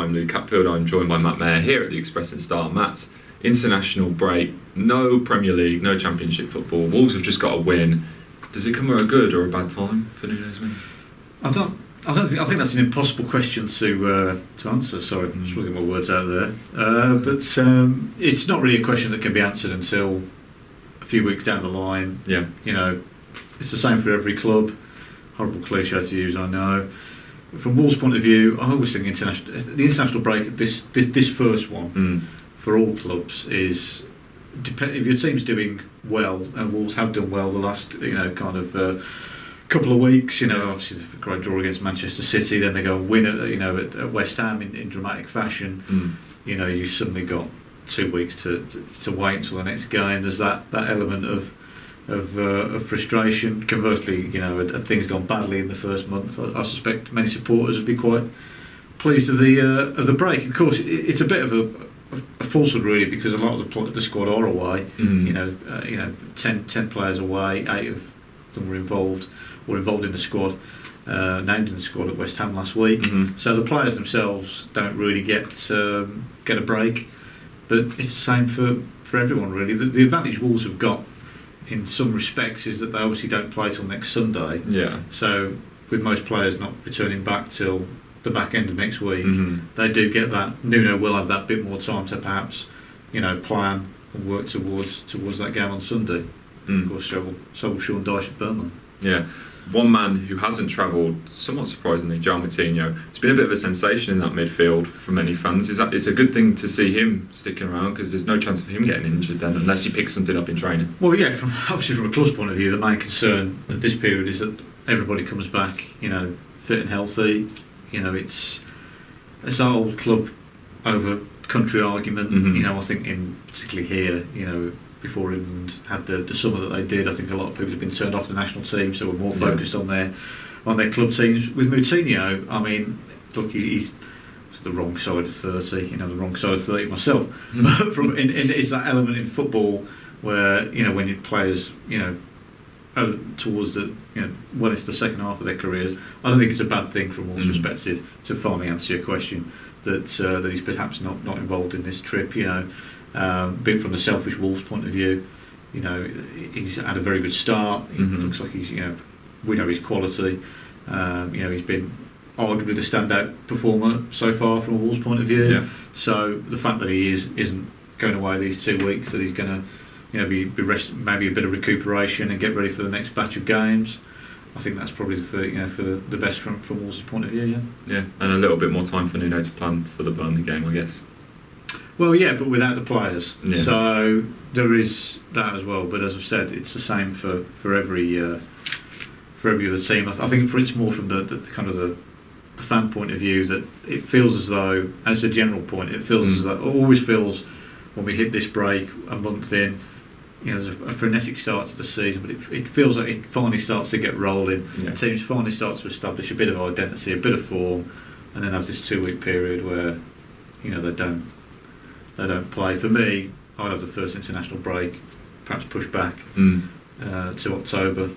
I'm Luke Catfield. I'm joined by Matt Mayer here at the Express and Star. Matt, international break, no Premier League, no Championship football. Wolves have just got a win. Does it come at a good or a bad time for Nuno's men? I think that's an impossible question to answer. Sorry, I'm just looking my words out there. But it's not really a question that can be answered until a few weeks down the line. Yeah. You know, it's the same for every club. Horrible cliche to use, I know. From Wolves' point of view, I always think the international break, this first one for all clubs is if your team's doing well, and Wolves have done well the last couple of weeks. Obviously the great draw against Manchester City, then they go and win at West Ham in dramatic fashion. You suddenly got 2 weeks to wait until the next game. There's that element of frustration. Conversely, had things gone badly in the first month, I suspect many supporters would be quite pleased of the break. Of course, it's a bit of a falsehood really, because a lot of the squad are away. 10 players away, 8 of them were involved in the squad, named in the squad at West Ham last week. So the players themselves don't really get a break, but it's the same for everyone really. The advantage Wolves have got in some respects is that they obviously don't play till next Sunday. Yeah. So with most players not returning back till the back end of next week, they do get that. Nuno will have that bit more time to perhaps, plan and work towards that game on Sunday. Of course, so will Sean Dyche at Burnley. Yeah. One man who hasn't travelled, somewhat surprisingly, João Moutinho. It's been a bit of a sensation in that midfield for many fans. It's a good thing to see him sticking around, because there's no chance of him getting injured then, unless he picks something up in training. Well, yeah, obviously from a club's point of view, the main concern at this period is that everybody comes back, fit and healthy. It's that old club over country argument. I think particularly here, before England had the summer that they did, I think a lot of people have been turned off the national team, so we're more focused on their club teams. With Moutinho, I mean, look, he's the wrong side of 30, the wrong side of 30 myself. It's that element in football where, when your players, towards the, when it's the second half of their careers, I don't think it's a bad thing from Wolves' perspective, to finally answer your question, that he's perhaps not involved in this trip. Being from the selfish Wolves point of view, he's had a very good start. It looks like he's, we know his quality. He's been arguably the standout performer so far from a Wolves point of view. Yeah. So the fact that he isn't going away these 2 weeks, that he's going to, be rest, maybe a bit of recuperation and get ready for the next batch of games, I think that's probably for the best from Wolves' point of view. Yeah, and a little bit more time for Nuno to plan for the Burnley game, I guess. Well, yeah, but without the players. Yeah. So there is that as well. But as I've said, it's the same for every other team. I think it's more from the kind of the fan point of view, that it feels as though, as a general point, it always feels when we hit this break a month in, there's a frenetic start to the season, but it feels like it finally starts to get rolling. Yeah. Teams finally start to establish a bit of identity, a bit of form, and then have this 2 week period where, they don't play. For me, I'd have the first international break, perhaps push back to October,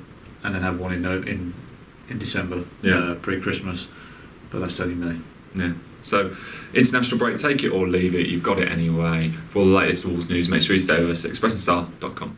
and then have one in December, pre-Christmas. But that's only me. Yeah. So, international break, take it or leave it. You've got it anyway. For all the latest Wolves news, make sure you stay with us at expressandstar.com.